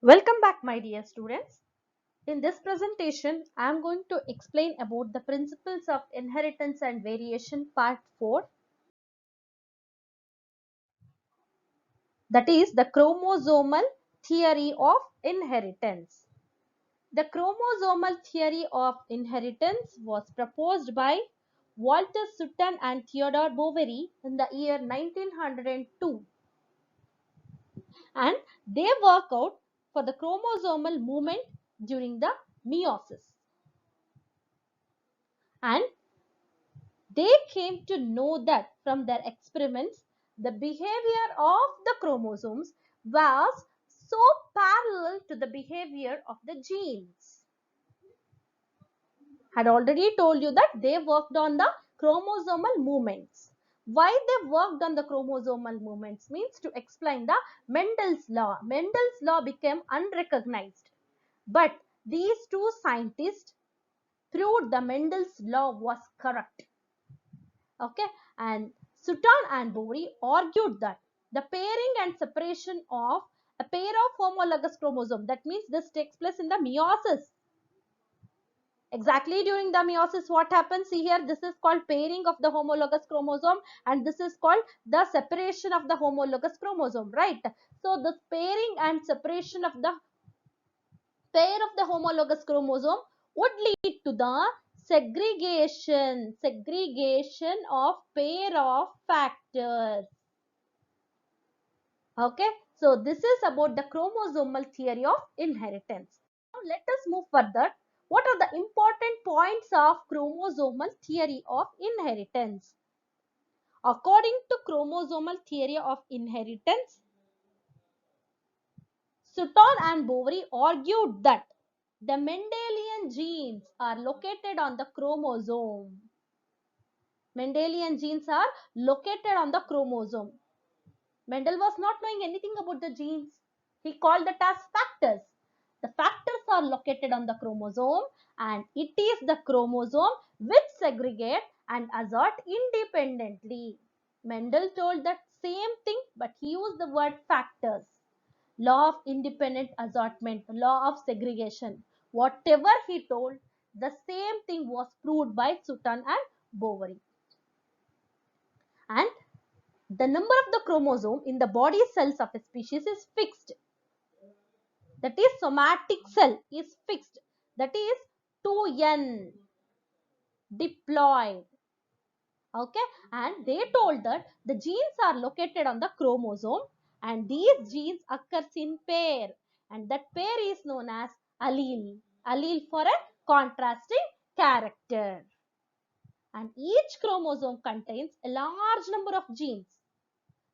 Welcome back, my dear students. In this presentation, I am going to explain about the principles of inheritance and variation part 4, that is the chromosomal theory of inheritance. The chromosomal theory of inheritance was proposed by Walter Sutton and Theodore Boveri in the year 1902, and they work out for the chromosomal movement during the meiosis. And they came to know that from their experiments, the behavior of the chromosomes was so parallel to the behavior of the genes. I had already told you that they worked on the chromosomal movements. Why they worked on the chromosomal movements means to explain the Mendel's law. Mendel's law became unrecognized, but these two scientists proved the Mendel's law was correct. Okay, and Sutton and Boveri argued that the pairing and separation of a pair of homologous chromosomes, that means this takes place in the meiosis. Exactly during the meiosis, what happens? See here, this is called pairing of the homologous chromosome, and this is called the separation of the homologous chromosome, right? So this pairing and separation of the pair of the homologous chromosome would lead to the segregation of pair of factors. Okay, so this is about the chromosomal theory of inheritance. Now let us move further. What are the important points of chromosomal theory of inheritance? According to chromosomal theory of inheritance, Sutton and Boveri argued that the Mendelian genes are located on the chromosome. Mendelian genes are located on the chromosome. Mendel was not knowing anything about the genes. He called that as factors. The factors are located on the chromosome, and it is the chromosome which segregate and assort independently. Mendel told that same thing, but he used the word factors. Law of independent assortment, law of segregation. Whatever he told, the same thing was proved by Sutton and Boveri. And the number of the chromosome in the body cells of a species is fixed. That is, somatic cell is fixed. That is 2n diploid. Okay, and they told that the genes are located on the chromosome, and these genes occurs in pair, and that pair is known as allele. Allele for a contrasting character. And each chromosome contains a large number of genes.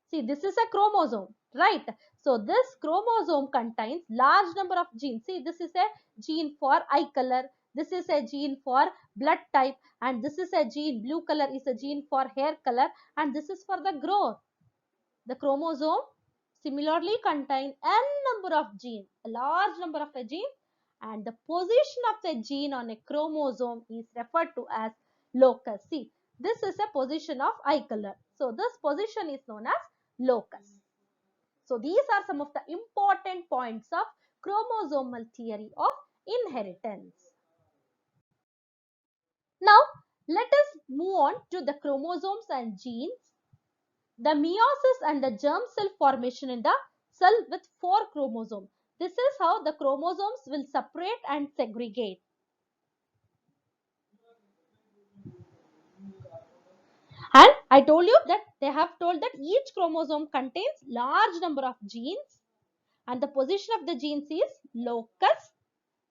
See, this is a chromosome, right? So this chromosome contains large number of genes. See, this is a gene for eye color, this is a gene for blood type, and this is a gene, blue color is a gene for hair color, and this is for the growth. The chromosome similarly contain n number of genes, a large number of a gene, and the position of the gene on a chromosome is referred to as locus. See, this is a position of eye color. So this position is known as locus. So these are some of the important points of chromosomal theory of inheritance. Now let us move on to the chromosomes and genes, the meiosis and the germ cell formation in the cell with 4 chromosomes. This is how the chromosomes will separate and segregate. And I told you that they have told that each chromosome contains large number of genes, and the position of the genes is locus.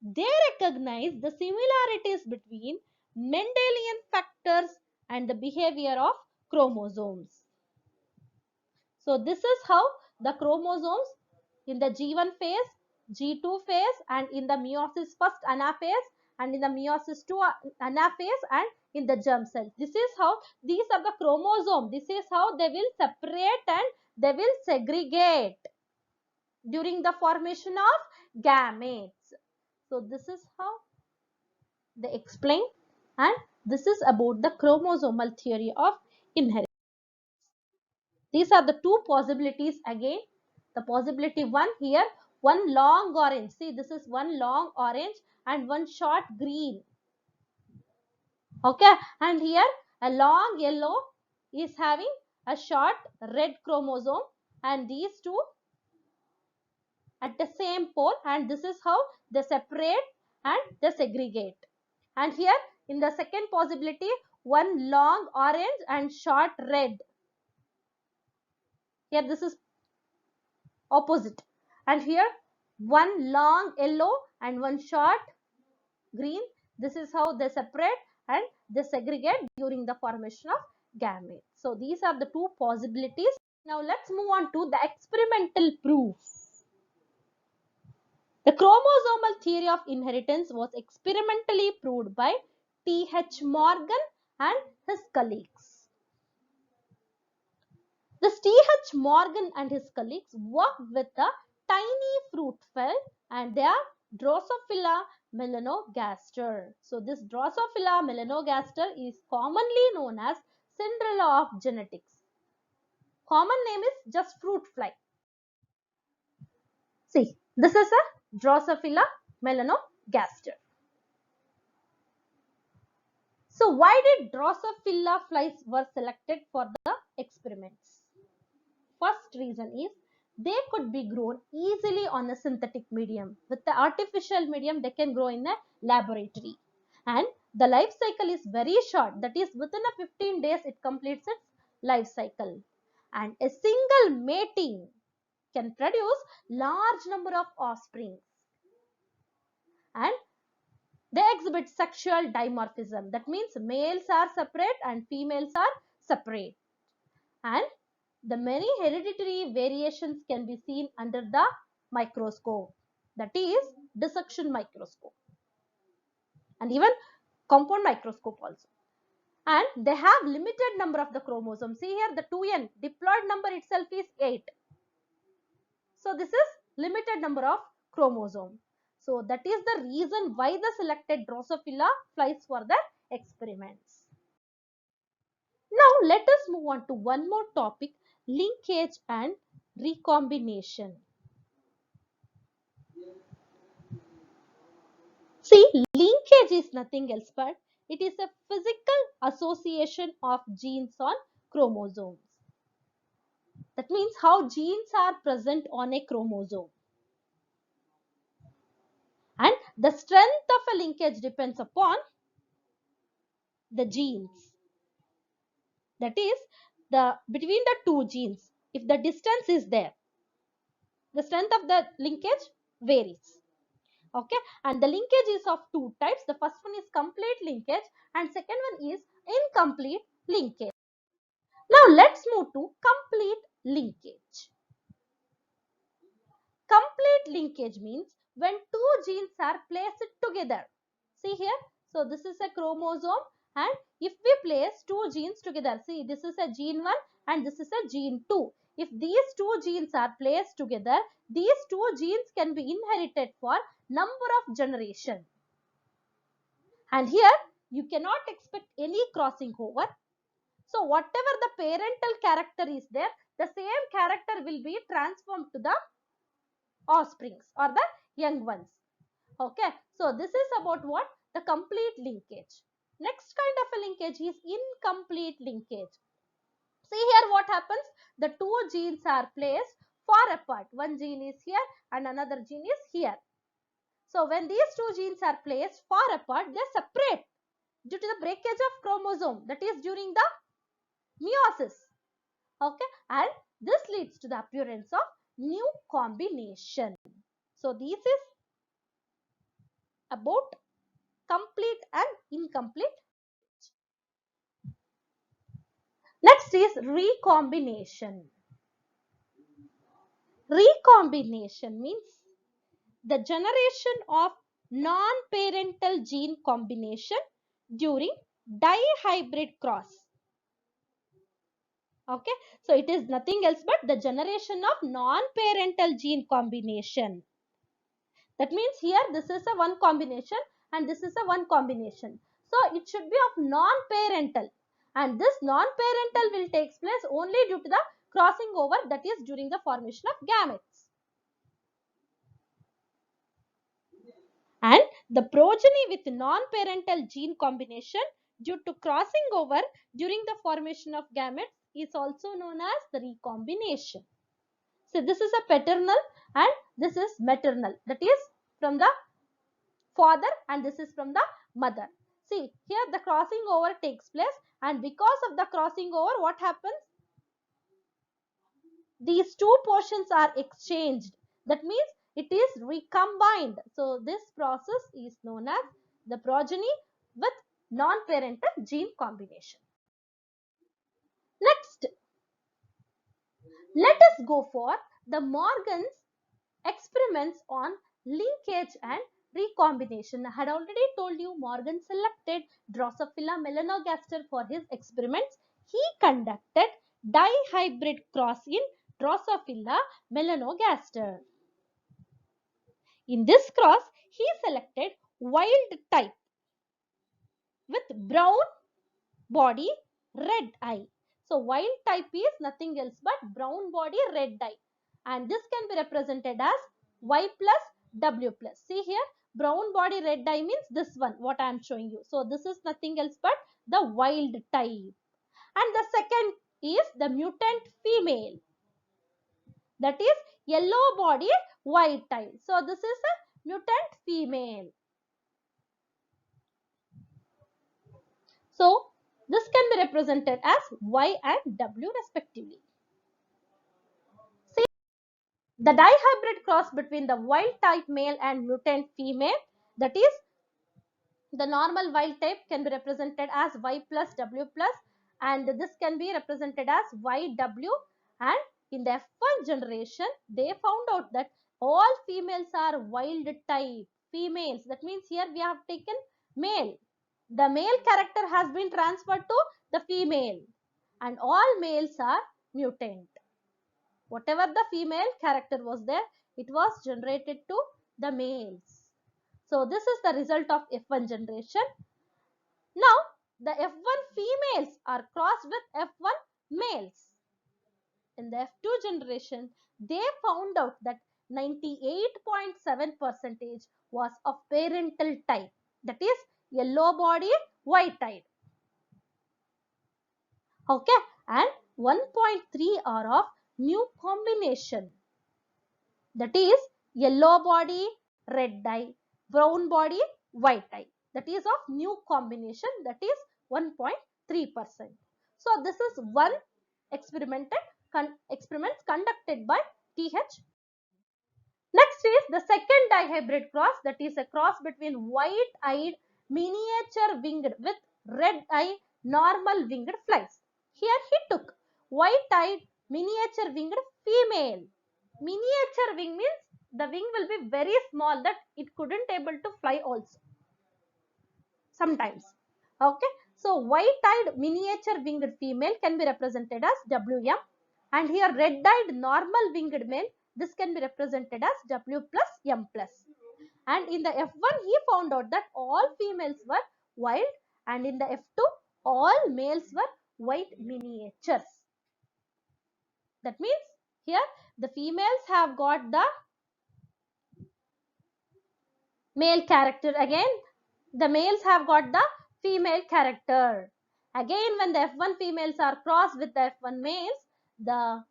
They recognize the similarities between Mendelian factors and the behavior of chromosomes. So this is how the chromosomes in the G1 phase, G2 phase, and in the meiosis first anaphase, and in the meiosis 2 anaphase, and in the germ cell. This is how these are the chromosomes. This is how they will separate and they will segregate during the formation of gametes. So this is how they explain, and this is about the chromosomal theory of inheritance. These are the two possibilities again. The possibility 1 here, one long orange. See, this is one long orange and one short green. Okay, and here a long yellow is having a short red chromosome, and these two at the same pole, and this is how they separate and they segregate. And here in the second possibility, one long orange and short red. Here this is opposite, and here one long yellow and one short green. This is how they separate and they segregate during the formation of gametes. So these are the two possibilities. Now let's move on to the experimental proof. The chromosomal theory of inheritance was experimentally proved by T.H. Morgan and his colleagues. This T.H. Morgan and his colleagues worked with a tiny fruit fly, and they are Drosophila melanogaster. So this Drosophila melanogaster is commonly known as Cinderella of genetics. Common name is just fruit fly. See, this is a Drosophila melanogaster. So why did Drosophila flies were selected for the experiments? First reason is they could be grown easily on a synthetic medium. With the artificial medium, they can grow in a laboratory. And the life cycle is very short. That is, within a 15 days, it completes its life cycle. And a single mating can produce large number of offspring. And they exhibit sexual dimorphism. That means males are separate and females are separate. And the many hereditary variations can be seen under the microscope, that is dissection microscope, and even compound microscope also. And they have limited number of the chromosomes. See here, the 2n diploid number itself is 8. So this is limited number of chromosome. So that is the reason why the selected Drosophila flies for the experiments. Now let us move on to one more topic, linkage and recombination. See, linkage is nothing else but it is a physical association of genes on chromosomes. That means how genes are present on a chromosome. And the strength of a linkage depends upon the genes. That is, between the two genes, if the distance is there, the strength of the linkage varies. Okay, and the linkage is of two types. The first one is complete linkage and second one is incomplete linkage. Now let's move to complete linkage. Complete linkage means when two genes are placed together. See here, so this is a chromosome, and if we place two genes together, see this is a gene 1 and this is a gene 2. If these two genes are placed together, these two genes can be inherited for number of generations. And here you cannot expect any crossing over. So whatever the parental character is there, the same character will be transformed to the offsprings or the young ones. Okay, so this is about what? The complete linkage. Next kind of a linkage is incomplete linkage. See here what happens? The two genes are placed far apart. One gene is here and another gene is here. So when these two genes are placed far apart, they separate due to the breakage of chromosome, that is during the meiosis. Okay, and this leads to the appearance of new combination. So this is about complete and incomplete. Next is recombination. Recombination means the generation of non-parental gene combination during dihybrid cross. Okay, so it is nothing else but the generation of non-parental gene combination. That means here this is a one combination and this is a one combination. So it should be of non-parental, and this non-parental will take place only due to the crossing over, that is during the formation of gametes. And the progeny with non-parental gene combination due to crossing over during the formation of gametes is also known as the recombination. So this is a paternal and this is maternal, that is from the father and this is from the mother. See, here the crossing over takes place, and because of the crossing over, what happens? These two portions are exchanged. That means it is recombined. So this process is known as the progeny with non-parental gene combination. Next, let us go for the Morgan's experiments on linkage and recombination. I had already told you Morgan selected Drosophila melanogaster for his experiments. He conducted dihybrid cross in Drosophila melanogaster. In this cross, he selected wild type with brown body, red eye. So wild type is nothing else but brown body, red eye. And this can be represented as Y plus W plus. See here, brown body, red eye means this one, what I am showing you. So this is nothing else but the wild type. And the second is the mutant female. That is yellow body, white type. So this is a mutant female. So this can be represented as Y and W respectively. See, the dihybrid cross between the wild type male and mutant female, that is the normal wild type, can be represented as Y plus W plus, and this can be represented as YW. And in the F1 generation, they found out that all females are wild type females. That means here we have taken male. The male character has been transferred to the female, and all males are mutant. Whatever the female character was there, it was generated to the males. So this is the result of F1 generation. Now the F1 females are crossed with F1 males. In the F2 generation, they found out that 98.7% was of parental type, that is yellow body, white eyed. Okay, and 1.3 are of new combination, that is yellow body, red eye, brown body, white eye. That is of new combination, that is 1.3%. So this is one experiment conducted by TH. Next is the second dihybrid cross, that is a cross between white-eyed miniature winged with red-eye normal winged flies. Here he took white-eyed miniature winged female. Miniature wing means the wing will be very small, that it couldn't able to fly also sometimes. Okay, so white-eyed miniature winged female can be represented as WM, and here red-eyed normal winged male, this can be represented as W plus M plus. And in the F1 he found out that all females were wild, and in the F2 all males were white miniatures. That means here the females have got the male character, again the males have got the female character. Again, when the F1 females are crossed with the F1 males, the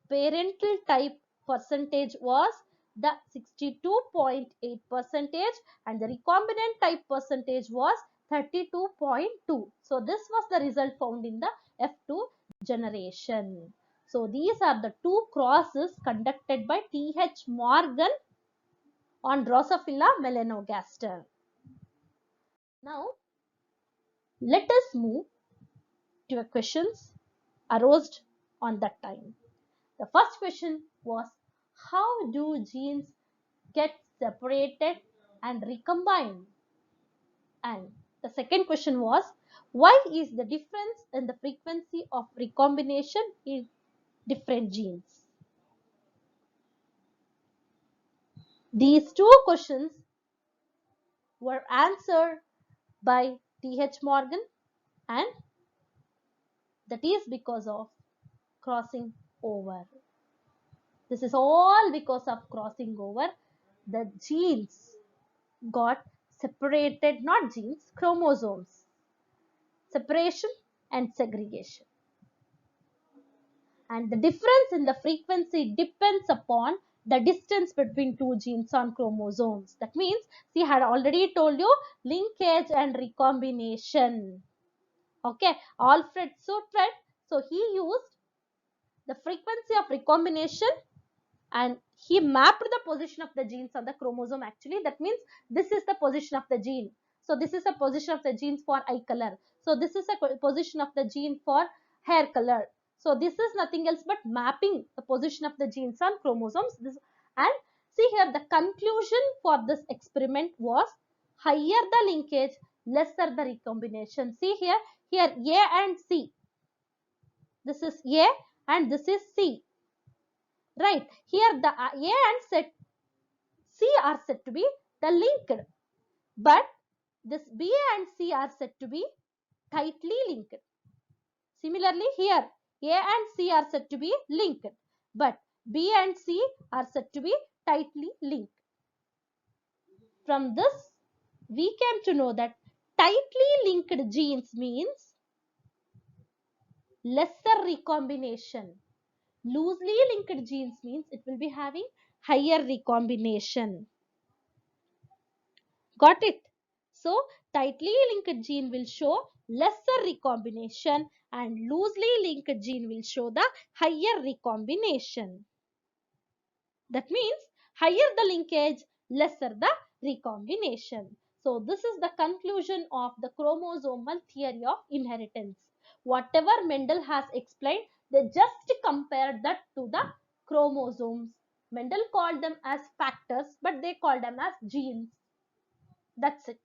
parental type percentage was the 62.8% and the recombinant type percentage was 32.2. So this was the result found in the F2 generation. So these are the two crosses conducted by T.H. Morgan on Drosophila melanogaster. Now let us move to the questions arose on that time. The first question was, how do genes get separated and recombined? And the second question was, why is the difference in the frequency of recombination in different genes? These two questions were answered by T.H. Morgan, and that is because of crossing over. This is all because of crossing over. The genes got separated, not genes, chromosomes. Separation and segregation. And the difference in the frequency depends upon the distance between two genes on chromosomes. That means, she had already told you linkage and recombination. Okay, Alfred Sutred, so he used the frequency of recombination and he mapped the position of the genes on the chromosome actually. That means this is the position of the gene. So this is the position of the genes for eye color. So this is a position of the gene for hair color. So this is nothing else but mapping the position of the genes on chromosomes. And see here, the conclusion for this experiment was higher the linkage, lesser the recombination. See here, A and C. This is A and this is C. Right. Here the A and C are said to be the linked. But this B and C are said to be tightly linked. Similarly, here A and C are said to be linked. But B and C are said to be tightly linked. From this, we came to know that tightly linked genes means lesser recombination. Loosely linked genes means it will be having higher recombination. Got it? So, tightly linked gene will show lesser recombination and loosely linked gene will show the higher recombination. That means higher the linkage, lesser the recombination. So, this is the conclusion of the chromosomal theory of inheritance. Whatever Mendel has explained, they just compared that to the chromosomes. Mendel called them as factors, but they called them as genes. That's it.